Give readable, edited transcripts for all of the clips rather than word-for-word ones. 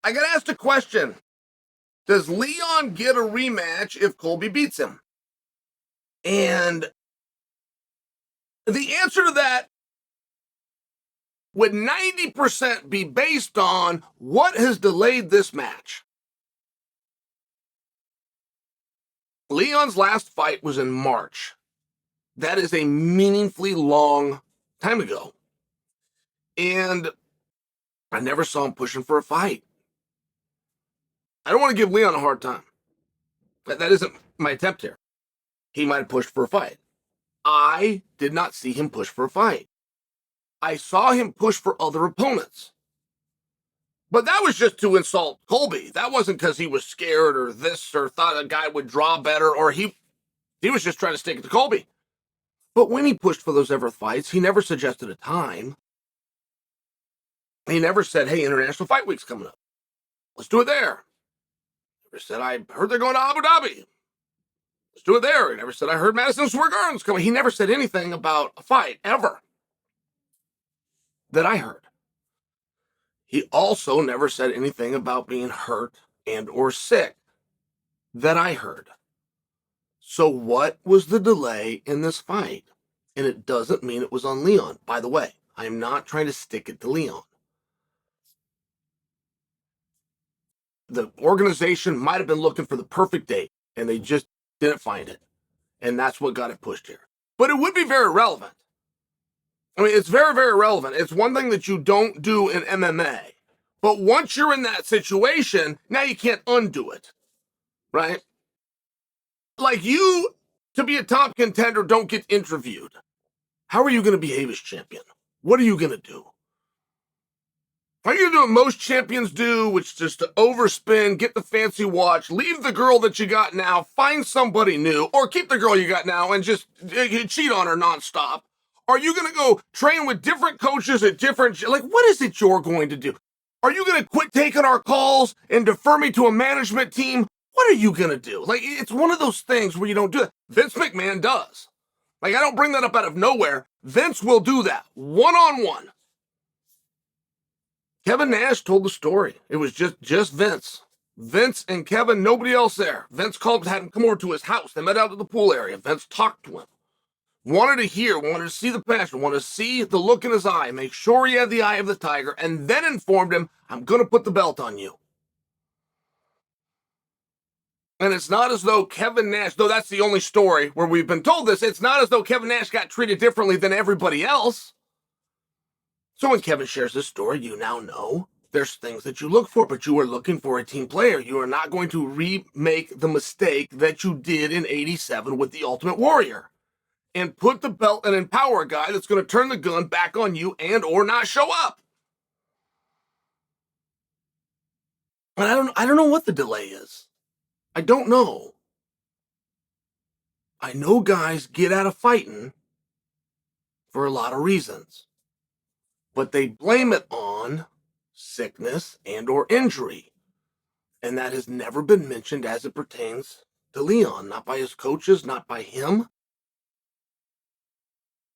I got asked a question. Does Leon get a rematch if Colby beats him? And the answer to that would 90% be based on what has delayed this match. Leon's last fight was in March. That is a meaningfully long time ago. And I never saw him pushing for a fight. I don't want to give Leon a hard time. That isn't my attempt here. He might have pushed for a fight. I did not see him push for a fight. I saw him push for other opponents. But that was just to insult Colby. That wasn't because he was scared or this or thought a guy would draw better or he was just trying to stick it to Colby. But when he pushed for those ever fights, he never suggested a time. He never said, hey, International Fight Week's coming up. Let's do it there. He never said, I heard they're going to Abu Dhabi. Let's do it there. He never said, I heard Madison Square Garden's coming. He never said anything about a fight, ever, that I heard. He also never said anything about being hurt and or sick, that I heard. So what was the delay in this fight? And it doesn't mean it was on Leon. By the way, I am not trying to stick it to Leon. The organization might have been looking for the perfect date, and they just didn't find it. And that's what got it pushed here. But it would be very relevant. I mean, it's very, very relevant. It's one thing that you don't do in MMA. But once you're in that situation, now you can't undo it. Right? Like you, to be a top contender, don't get interviewed. How are you going to behave as champion? What are you going to do? Are you going to do what most champions do, which is just to overspin, get the fancy watch, leave the girl that you got now, find somebody new, or keep the girl you got now and just cheat on her nonstop? Are you going to go train with different coaches at different, like, what is it you're going to do? Are you going to quit taking our calls and defer me to a management team? What are you going to do? Like, it's one of those things where you don't do it. Vince McMahon does. Like, I don't bring that up out of nowhere. Vince will do that one-on-one. Kevin Nash told the story. It was just Vince. Vince and Kevin, nobody else there. Vince had him come over to his house. They met out at the pool area. Vince talked to him. Wanted to hear, wanted to see the passion, wanted to see the look in his eye, make sure he had the eye of the tiger, and then informed him, I'm going to put the belt on you. And it's not as though Kevin Nash, though that's the only story where we've been told this, it's not as though Kevin Nash got treated differently than everybody else. So when Kevin shares this story, you now know there's things that you look for, but you are looking for a team player. You are not going to remake the mistake that you did in '87 with the Ultimate Warrior and put the belt and empower a guy that's going to turn the gun back on you and or not show up. And I don't know what the delay is. I don't know. I know guys get out of fighting for a lot of reasons, but they blame it on sickness and or injury. And that has never been mentioned as it pertains to Leon, not by his coaches, not by him,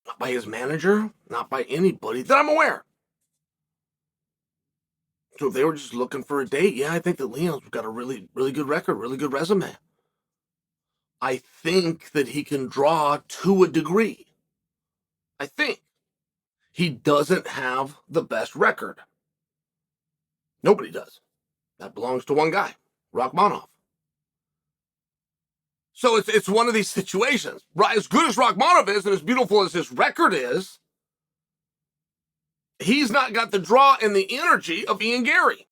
not by his manager, not by anybody that I'm aware. So if they were just looking for a date, yeah, I think that Leon's got a really, really good record, really good resume. I think that he can draw to a degree. I think. He doesn't have the best record. Nobody does. That belongs to one guy, Rakhmonov. So it's one of these situations. As good as Rakhmonov is and as beautiful as his record is, he's not got the draw and the energy of Ian Gary,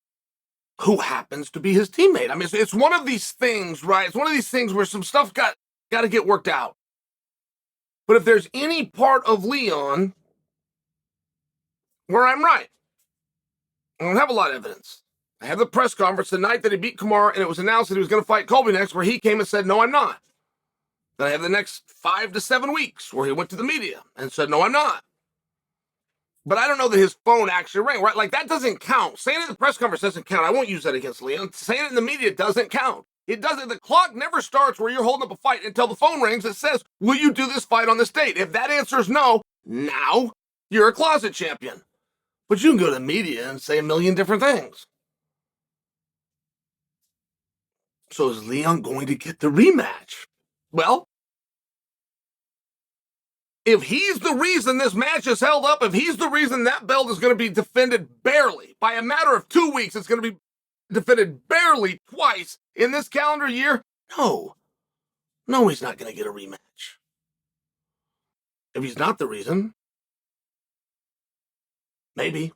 who happens to be his teammate. I mean, it's one of these things, right? It's one of these things where some stuff got to get worked out. But if there's any part of Leon where I'm right, I don't have a lot of evidence. I have the press conference the night that he beat Kamaru, and it was announced that he was going to fight Colby next, where he came and said, no, I'm not. Then I have the next 5 to 7 weeks where he went to the media and said, no, I'm not. But I don't know that his phone actually rang, right? Like, that doesn't count. Saying it at the press conference doesn't count. I won't use that against Leon. Saying it in the media doesn't count. It doesn't. The clock never starts where you're holding up a fight until the phone rings that says, will you do this fight on this date? If that answer is no, now you're a closet champion. But you can go to the media and say a million different things. So is Leon going to get the rematch? Well, if he's the reason this match is held up, if he's the reason that belt is going to be defended barely, by a matter of 2 weeks, it's going to be defended barely twice in this calendar year, no, he's not going to get a rematch. If he's not the reason, maybe.